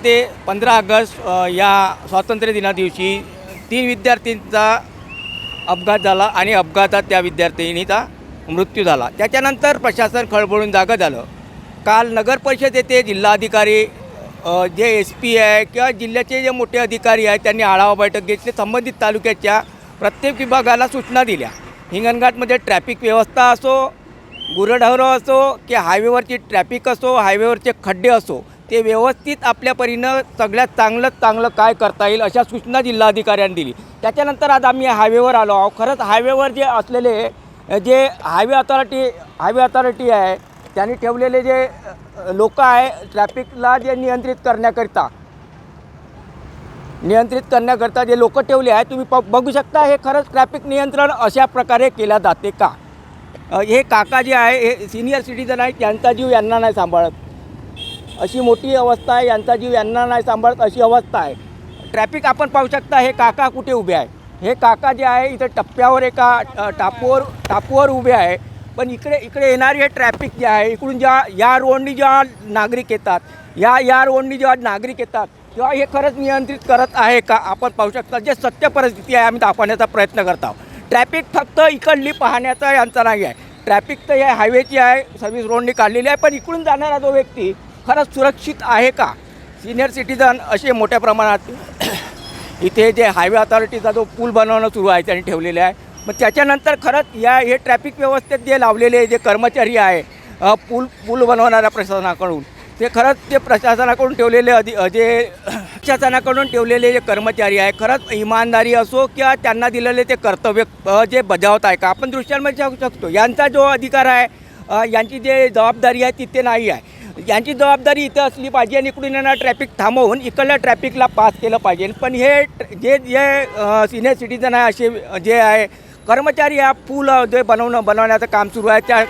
ते 15 ऑगस्ट या स्वातंत्र्य दिना दिवशी 3 विद्यार्थ्यांचा अपघात झाला आणि अपघातात त्या विद्यार्थिनीचा मृत्यू झाला। त्याच्यानंतर प्रशासन खळबळून जागं झालं। काल नगर परिषद येथे जिल्हाधिकारी जे SP आहे किंवा जिल्ह्याचे जे मोठे अधिकारी आहेत त्यांनी आढावा बैठक घेतली। संबंधित तालुक्याच्या प्रत्येक विभागाला सूचना दिल्या। हिंगणघाटमध्ये ट्रॅफिक व्यवस्था असो, गुरढोरं असो की हायवेवरची ट्रॅफिक असो, हायवेवरचे खड्डे असो, ते व्यवस्थित आपल्या परीनं सगळ्यात चांगलं काय करता येईल अशा सूचना जिल्हाधिकाऱ्यांनी दिली। त्याच्यानंतर आज आम्ही हायवेवर आलो आहोत। खरंच हायवेवर जे असलेले जे हायवे अथॉरिटी आहे त्यांनी ठेवलेले जे लोक आहे ट्रॅफिकला जे नियंत्रित करण्याकरता जे लोक ठेवले आहे, तुम्ही बघू शकता हे खरंच ट्रॅफिक नियंत्रण अशा प्रकारे केल्या जाते का? हे काका जे आहे हे सिनियर सिटीजन आहे, त्यांचा जीव यांना नाही सांभाळत अशी मोठी अवस्था आहे, यांचा जीव यांना नाही सांभाळत अशी अवस्था आहे। ट्रॅफिक आपण पाहू शकता, हे काका कुठे उभे आहे? हे काका जे आहे इथे टप्प्यावर एका टापूवर उभे आहे, पण इकडे येणारी हे ट्रॅफिक जे आहे इकडून या रोडनी जेव्हा नागरिक येतात, या रोडनी जेव्हा नागरिक येतात तेव्हा हे खरंच नियंत्रित करत आहे का? आपण पाहू शकता जे सत्य परिस्थिती आहे आम्ही दाखवण्याचा प्रयत्न करत आहोत। ट्रॅफिक फक्त इकडली पाहण्याचा यांचा नाही आहे, ट्रॅफिक तर या हायवेची आहे, सर्व्हिस रोडनी काढलेली आहे, पण इकडून जाणारा जो व्यक्ती खरंच सुरक्षित आहे का? सिनियर सिटीजन असे मोठ्या प्रमाणात इथे जे हायवे अथॉरिटीचा जो पूल बनवणं सुरू आहे त्यांनी ठेवलेले आहे। मग त्याच्यानंतर खरंच हे ट्रॅफिक व्यवस्थेत जे लावलेले जे कर्मचारी आहे पूल बनवणाऱ्या प्रशासनाकडून, ते खरंच ते प्रशासनाकडून ठेवलेले जे कर्मचारी आहे खरंच इमानदारी असो किंवा त्यांना दिलेले ते कर्तव्य जे बजावत आहे का? आपण दृश्यांमध्ये सांगू शकतो यांचा जो अधिकार आहे, यांची जे जबाबदारी आहे तिथे नाही आहे। यांची जबाबदारी इथं असली पाहिजे आणि इकडून येणारं ट्रॅफिक थांबवून इकडल्या ट्रॅफिकला पास केलं पाहिजे। पण हे जे सिनियर सिटीजन आहे असे जे आहे कर्मचारी हा पूल जे बनवण्याचं काम सुरू आहे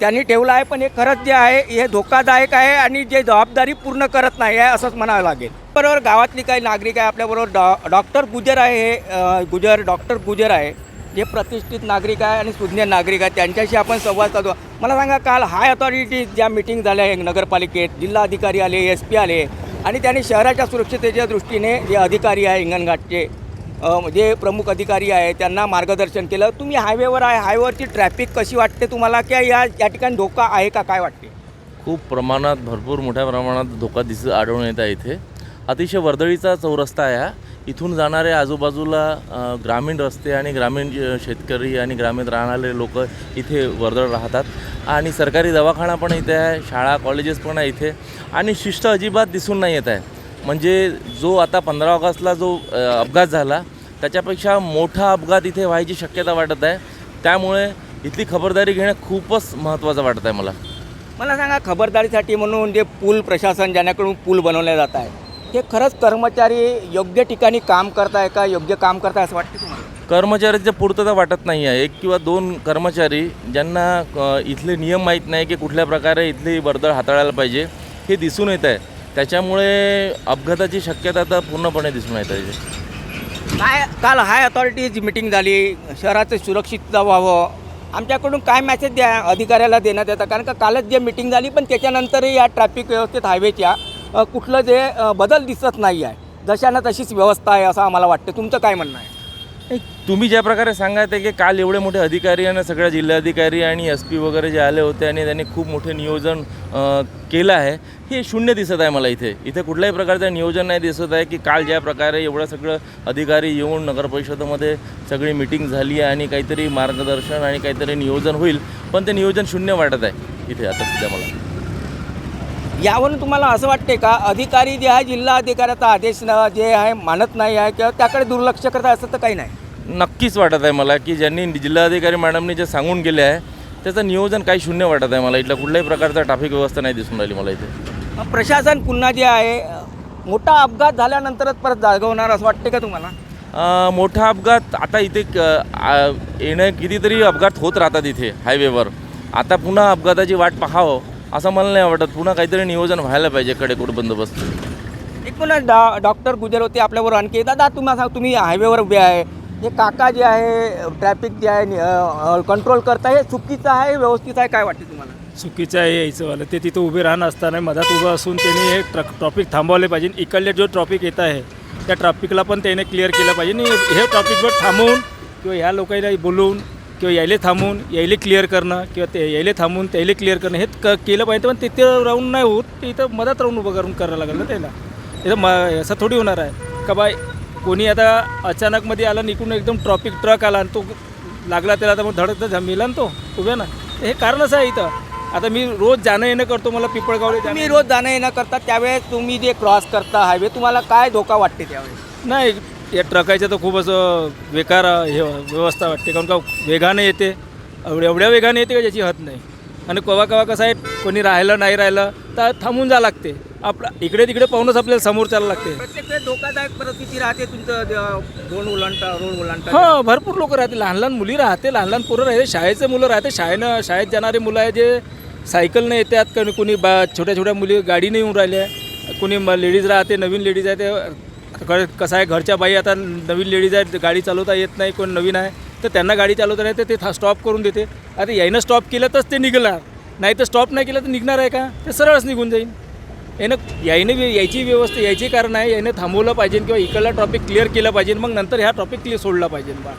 त्यांनी ठेवलं आहे, पण हे खरंच जे आहे हे धोकादायक आहे आणि जे जबाबदारी पूर्ण करत नाही आहे असंच म्हणावं लागेल। बरोबर गावातली काही नागरिक आहे आपल्याबरोबर डॉक्टर गुजर आहे, डॉक्टर गुजर आहे जे प्रतिष्ठित नागरिक आहे आणि सुज्ञ नागरिक आहे, त्यांच्याशी आपण संवाद साधू। मला सांगा, काल हाय अथॉरिटी ज्या मीटिंग झाल्या आहे नगरपालिकेत, जिल्हाधिकारी आले, SP आले आणि त्यांनी शहराच्या सुरक्षिततेच्या दृष्टीने जे अधिकारी आहे हिंगणघाटचे जे प्रमुख अधिकारी आहे त्यांना मार्गदर्शन केलं। तुम्ही हायवेवर आहे, हायवेवरची ट्रॅफिक कशी वाटते तुम्हाला? किंवा या ठिकाणी धोका आहे का, काय वाटते? खूप प्रमाणात भरपूर मोठ्या प्रमाणात धोका आढळून येत आहे। इथे अतिशय वर्दळीचा चौरस्ता आहे हा। इथून जाणारे आजूबाजूला ग्रामीण रस्ते आणि ग्रामीण शेतकरी आणि ग्रामीण राहणारे लोक इथे वर्दळ राहतात आणि सरकारी दवाखाना पण इथे आहे, शाळा कॉलेजेस पण आहे इथे आणि शिस्त अजिबात दिसून नाही येत आहे। म्हणजे जो आता 15 ऑगस्टला जो अपघात झाला त्याच्यापेक्षा मोठा अपघात इथे व्हायची शक्यता वाटत आहे। त्यामुळे इथली खबरदारी घेणं खूपच महत्त्वाचं वाटत आहे मला सांगा, खबरदारीसाठी म्हणून जे पूल प्रशासन ज्याच्याकडून पूल बनवले जात आहे हे खरंच कर्मचारी योग्य ठिकाणी काम करताय का, योग्य काम करताय असं वाटतं तुम्हाला? कर्मचाऱ्याचं पूर्तता वाटत नाही आहे। 1 किंवा 2 कर्मचारी ज्यांना इथले नियम माहीत नाही की कुठल्या प्रकारे इथली वर्दळ हाताळायला पाहिजे हे दिसून येत आहे। त्याच्यामुळे अपघाताची शक्यता आता पूर्णपणे दिसून येत आहे। काल हाय अथॉरिटीची मीटिंग झाली, शहराचं सुरक्षितता व्हावं, आमच्याकडून काय मेसेज अधिकाऱ्याला देण्यात येतं? कारण का कालच जे मीटिंग झाली पण त्याच्यानंतरही या ट्रॅफिक व्यवस्थेत हायवेच्या कुठलं जे बदल दिसत नाही आहे, जशानं तशीच व्यवस्था आहे असं आम्हाला वाटतं। तुमचं काय म्हणणं आहे? तुम्ही ज्या प्रकारे सांगत आहे की काल एवढे मोठे अधिकारी आणि सगळ्या जिल्हाधिकारी आणि SP वगैरे जे आले होते आणि त्यांनी खूप मोठे नियोजन केलं आहे, हे शून्य दिसत आहे मला। इथे कुठल्याही प्रकारचं नियोजन नाही दिसत आहे की काल ज्या प्रकारे एवढं सगळं अधिकारी येऊन नगरपरिषदेमध्ये सगळी मीटिंग झाली आहे आणि काहीतरी मार्गदर्शन आणि काहीतरी नियोजन होईल, पण ते नियोजन शून्य वाटत आहे इथे आता सध्या मला। यावरून तुम्हाला असं वाटते का अधिकारी जे आहे जिल्हा अधिकाऱ्याचा आदेश जे आहे मानत नाही आहे किंवा त्याकडे दुर्लक्ष करत आहे असं तर काही नाही? नक्कीच वाटत आहे मला की ज्यांनी जिल्हाधिकारी मॅडमनी जे सांगून गेले आहे त्याचं नियोजन काही शून्य वाटत आहे मला। इथला कुठल्याही प्रकारचा ट्रॅफिक व्यवस्था नाही दिसून राहिली मला इथे। प्रशासन पुन्हा जे आहे मोठा अपघात झाल्यानंतरच परत जागवणार असं वाटते का तुम्हाला? मोठा अपघात आता इथे येणं कितीतरी अपघात होत राहतात इथे हायवेवर, आता पुन्हा अपघाताची वाट पाहावं असं मला नाही वाटत। पुन्हा काहीतरी नियोजन व्हायला पाहिजे कडेकोट बंदोबस्त। एक पुन्हा डॉक्टर गुजर होते आपल्याबरोबर आणखी। दादा तुम्ही हायवेवर उभे आहे, हे काका जे आहे ट्रॅफिक जे आहे कंट्रोल करताय, हे चुकीचं आहे व्यवस्थित आहे, काय वाटते तुम्हाला? चुकीचं आहे यायचंवालं. ते तिथं उभे राहणं असताना मधात उभं असून त्यांनी हे ट्रॉफिक थांबवले पाहिजे. इकडले जो ट्रॉफिक येत आहे त्या ट्रॅफिकला पण त्याने क्लिअर केलं पाहिजे. आणि हे ट्रॉफिकवर थांबवून किंवा ह्या लोकांना बोलवून किंवा यायले थांबवून यायले क्लिअर करणं किंवा ते यायले थांबवून त्याला क्लिअर करणं हे केलं पाहिजे. पण तिथे राहून नाही होत, ते इथं मधात राहून उभं करून करायला लागेल ना त्याला. इथं असं थोडी होणार आहे का बाय कोणी आता अचानकमध्ये आला निघून एकदम ट्रक आला आणि तो लागला त्याला, तर मग धडक तर मेला ना तो उभ्या ना. हे कारणच आहे इथं. आता मी रोज जाणं येणं करतो, मला पिंपळगावला तुम्ही रोज जाणं येणं करता त्यावेळेस तुम्ही जे क्रॉस करता हायवे, तुम्हाला काय धोका वाटते त्यावेळेस? नाही, या ट्रकाचं तर खूप असं बेकार हे व्यवस्था वाटते. कारण का वेगाने येते, एवढ्या वेगाने येते का ज्याची हद नाही. आणि केव्हा कसं आहे, कोणी राहिलं नाही राहिलं तर थांबून जा लागते. आपलं इकडे तिकडे पाहूनच आपल्याला समोर चालायला लागते. प्रत्येक वेळेस धोकादायक परिस्थिती राहते तुमचं रोड ओलांडता. हो, भरपूर लोक राहते, लहान लहान मुली राहते, लहान लहान पोरं राहते, शाळेचे मुलं राहते, शाळेत जाणारे मुलं आहे जे सायकलनं येतात, कोणी छोट्या छोट्या मुली गाडीने येऊन राहिल्या, कोणी लेडीज राहते, नवीन लेडीज आहे. ते कसं आहे, घरच्या बाई आता नवीन लेडीज आहेत, गाडी चालवता येत नाही, कोण नवीन आहे तर त्यांना गाडी चालवता नाही, तर ते स्टॉप करून देते. आता यायनं स्टॉप केलं तरच ते निघणार, नाही तर स्टॉप नाही केलं तर निघणार आहे का? ते सरळच निघून जाईल. यायची व्यवस्था यायची कारण आहे, यानं थांबवलं पाहिजे किंवा इकडला ट्रॉफिक क्लिअर केलं पाहिजे, मग नंतर ह्या ट्रॉफिक क्लिअर सोडला पाहिजे बा,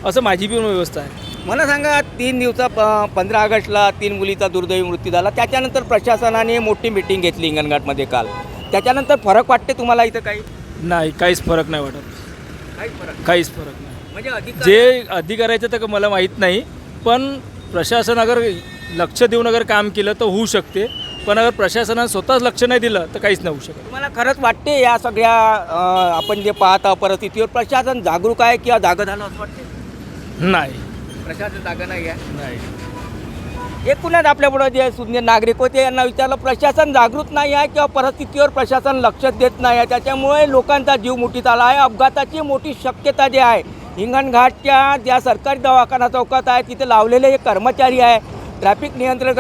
असं माझी पण व्यवस्था आहे. मला सांगा, 3 दिवसा 15 ऑगस्टला 3 मुलीचा दुर्दैवी मृत्यू झाला. त्याच्यानंतर प्रशासनाने मोठी मिटिंग घेतली हिंगणघाटमध्ये काल. त्याच्यानंतर फरक वाटते तुम्हाला इथं काही? नाही, काहीच फरक नाही वाटत, काहीच फरक नाही. म्हणजे जे अधिकारायचं तर मला माहीत नाही, पण प्रशासन अगर लक्ष देऊन अगर काम केलं तर होऊ शकते. पण अगर प्रशासनानं स्वतःच लक्ष नाही दिलं तर काहीच नाही होऊ शकत. तुम्हाला खरंच वाटते या सगळ्या आपण जे पाहता परिस्थितीवर प्रशासन जागरूक आहे किंवा जागं झालं असं वाटते? नाही, प्रशासन जागं नाही आहे. नाही. एकूणच आपल्यापुढं जे सुज्ञ नागरिक होते यांना विचारलं, प्रशासन जागृत नाही आहे किंवा परिस्थितीवर प्रशासन लक्ष देत नाही आहे, त्याच्यामुळे लोकांचा जीव मुठीत आला आहे. अपघाताची मोठी शक्यता जी आहे, हिंगणघाटच्या ज्या सरकारी दवाखाना चौकात आहे तिथे लावलेले हे कर्मचारी आहे ट्रॅफिक नियंत्रण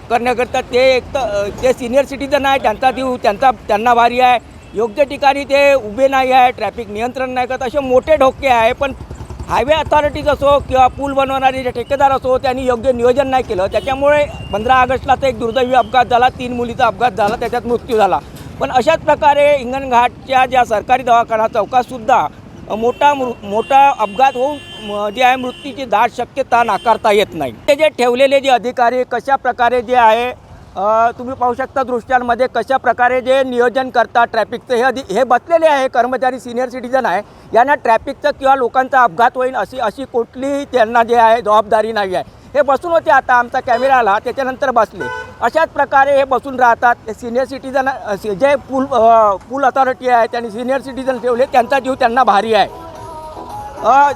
करण्याकरता, ते सिनियर सिटीजन आहे, त्यांचा जीव त्यांना भारी आहे. योग्य ठिकाणी ते उभे नाही आहे, ट्रॅफिक नियंत्रण नाही करत, असे मोठे धोके आहे. पण हायवे अथॉरिटीज असो किंवा पूल बनवणारे जे ठेकेदार असो त्यांनी योग्य नियोजन नाही केलं, त्याच्यामुळे 15 ऑगस्टला तर एक दुर्दैवी अपघात झाला, 3 मुलीचा अपघात झाला, त्याच्यात मृत्यू झाला. पण अशाच प्रकारे हिंगणघाटच्या ज्या सरकारी दवाखाना चौकातसुद्धा मोठा अपघात होऊन जे आहे मृत्यूची दाट शक्यता नाकारता येत नाही. ते जे ठेवलेले जे अधिकारी कशा प्रकारे जे आहे तुम्ही पाहू शकता दृश्यांमध्ये कशा प्रकारे जे नियोजन करतात ट्रॅफिकचं, हे बसलेले आहे कर्मचारी सिनियर सिटीजन आहे. यांना ट्रॅफिकचं किंवा लोकांचा अपघात होईल अशी कुठलीही त्यांना जे आहे जबाबदारी नाही आहे. हे बसून होते, आता आमचा कॅमेरा आला त्याच्यानंतर बसले. अशाच प्रकारे हे बसून राहतात. सिनियर सिटीजन जे पूल अथॉरिटी आहे त्यांनी सिनियर सिटीजन ठेवले, त्यांचा जीव त्यांना भारी आहे.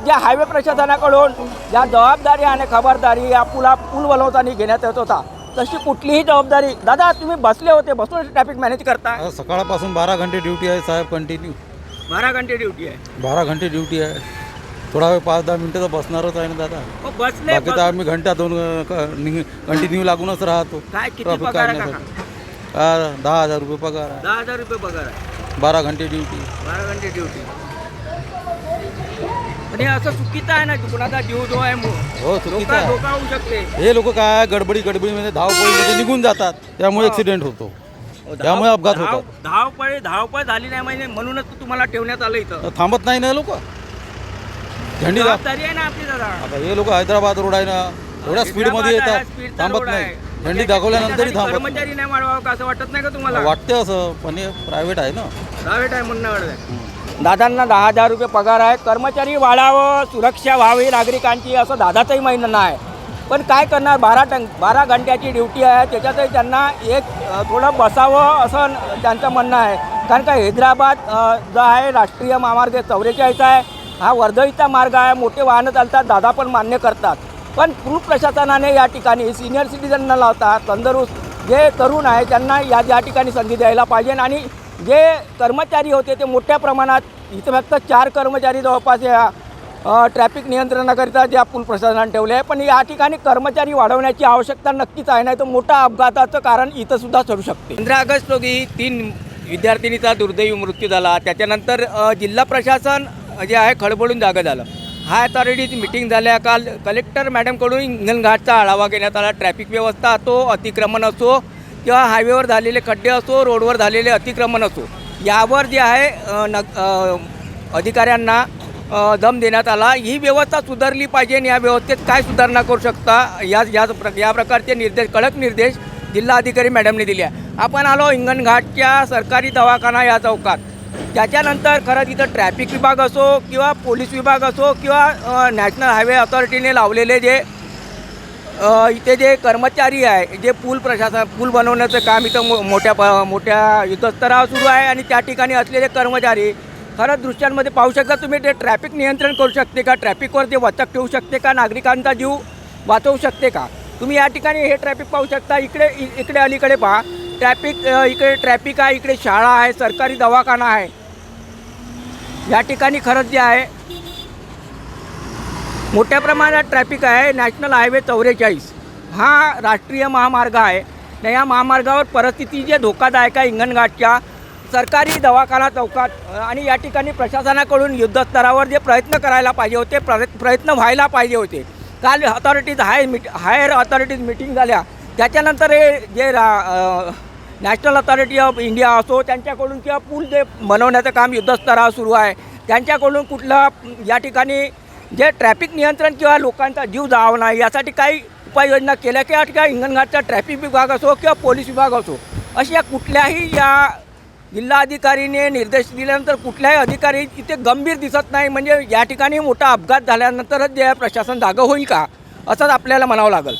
ज्या हायवे प्रशासनाकडून ज्या जबाबदारी आणि खबरदारी या पूल बनवताना घेण्यात येत होता, तशी कुठलीही जबाबदारी. दादा, तुम्ही बसले होते, बसून ट्रॅफिक मॅनेज करता? सकाळपासून 12 घंटे ड्युटी आहे साहेब, कंटिन्यू 12 घंटे ड्युटी आहे. 12 घंटे ड्युटी आहे. थोडा वेळ 5-10 मिनटं तर बसणारच आहे ना दादा. बसले बाकी तर आम्ही घंटा 2 कंटिन्यू लागूनच राहतो. काय किती ट्रॅफिक पगार आहे काढण्यासाठी. काका? 10,000 रुपये पगार आहे. 10,000 रुपये पगार आहे. 12 घंटे ड्युटी. 12 घंटे ड्युटी. आणि असं चुकीचं आहे ना, कुणाचा जीव जो आहे हो, चुकीचं आहे. धोका होऊ शकते. हे लोक काय गडबडीमध्ये धावपळीमध्ये निघून जातात, त्यामुळे ऍक्सिडेंट होतो, त्यामुळे अपघात होतात. धावपळ झाली नाही म्हणजे म्हणूनच तुम्हाला ठेवण्यात आलं इथं. थांबत नाही ना लोक. झंडी जबाबदारी आहे ना आपली दादा. आता हे लोक हैदराबाद रोड आहे ना, एवढ्या स्पीडमध्ये येतात, थांबत नाही. झंडी दाखवल्यानंतरही थांबत नाही. कर्मचारी नाही वाढवावं का असं वाटत नाही का तुम्हाला? वाटते असं, पण हे प्रायव्हेट आहे ना. प्रायव्हेट आहे म्हणणं. दादांना 10,000 रुपये पगार आहे. कर्मचारी वाढावं, सुरक्षा व्हावी नागरिकांची, असं दादाचंही म्हणणं आहे. पण काय करणार, 12 घंट्याची ड्युटी आहे, त्याच्यातही त्यांना थोडं बसावं असं त्यांचं म्हणणं आहे. कारण का हैदराबाद जो आहे राष्ट्रीय महामार्ग 44 आहे, हा वर्दळीचा मार्ग आहे, मोठे वाहनं चालतात, दादा पण मान्य करतात. पण पूल प्रशासनाने या ठिकाणी सिनियर सिटीजनना लावतात, तंदुरुस्त जे तरुण आहे त्यांना या ठिकाणी संधी द्यायला पाहिजे. आणि जे कर्मचारी होते ते मोठ्या प्रमाणात, इथं फक्त 4 कर्मचारी जवळपास या ट्रॅफिक नियंत्रणाकरिता ज्या पूल प्रशासनाने ठेवले आहे, पण या ठिकाणी कर्मचारी वाढवण्याची आवश्यकता नक्कीच आहे, नाही तर मोठा अपघाताचं कारण इथं सुद्धा ठरू शकते. 15 ऑगस्ट रोजी 3 विद्यार्थिनीचा दुर्दैवी मृत्यू झाला. त्याच्यानंतर जिल्हा प्रशासन जे आहे खळबळून जागं झालं. हाय अथॉरिटीची मिटिंग झाल्या. काल कलेक्टर मॅडमकडून हिंगणघाटचा आढावा घेण्यात आला. ट्रॅफिक व्यवस्था असो, अतिक्रमण असो किंवा हायवेवर झालेले खड्डे असो, रोडवर झालेले अतिक्रमण असो, यावर जे आहे अधिकाऱ्यांना दम देण्यात आला. ही व्यवस्था सुधारली पाहिजे आणि या व्यवस्थेत काय सुधारणा करू शकता या प्रकारचे निर्देश, कडक निर्देश जिल्हाधिकारी मॅडमने दिले आहे. आपण आलो हिंगणघाटच्या सरकारी दवाखाना या चौकात. त्याच्यानंतर खरं तिथं ट्रॅफिक विभाग असो किंवा पोलीस विभाग असो किंवा नॅशनल हायवे अथॉरिटीने लावलेले जे इथे जे कर्मचारी आहे, जे पूल बनवण्याचं काम इथं मोठ्या युद्धस्तरावर सुरू आहे आणि त्या ठिकाणी असलेले कर्मचारी खरंच दृश्यांमध्ये पाहू शकता तुम्ही. ते ट्रॅफिक नियंत्रण करू शकते का, ट्रॅफिकवर ते वचक ठेवू शकते का, नागरिकांचा जीव वाचवू शकते का. तुम्ही या ठिकाणी हे ट्रॅफिक पाहू शकता. इकडे अलीकडे पहा ट्रॅफिक, इकडे ट्रॅफिक आहे, इकडे शाळा आहे, सरकारी दवाखाना आहे. या ठिकाणी खरंच जे आहे मोठ्या प्रमाणात ट्रॅफिक आहे. नॅशनल हायवे 44 हा राष्ट्रीय महामार्ग आहे. या महामार्गावर परिस्थिती जे धोकादायक आहे हिंगणघाटच्या सरकारी दवाखाना चौकात, आणि या ठिकाणी प्रशासनाकडून युद्धस्तरावर जे प्रयत्न करायला पाहिजे होते, प्रयत्न व्हायला पाहिजे होते. काल हायर अथॉरिटीज मिटिंग झाल्या. त्याच्यानंतर हे जे नॅशनल अथॉरिटी ऑफ इंडिया असो त्यांच्याकडून किंवा पूल जे बनवण्याचं काम युद्धस्तरावर सुरू आहे त्यांच्याकडून कुठलं या ठिकाणी जे ट्रॅफिक नियंत्रण किंवा लोकांचा जीव जावा नाही यासाठी काही उपाययोजना केल्या किंवा हिंगणघाटचा ट्रॅफिक विभाग असो किंवा पोलीस विभाग असो, अशा कुठल्याही या जिल्हाधिकारीने निर्देश दिल्यानंतर कुठल्याही अधिकारी इथे गंभीर दिसत नाही. म्हणजे या ठिकाणी मोठा अपघात झाल्यानंतरच जे प्रशासन जागं होईल का असंच आपल्याला म्हणावं लागेल.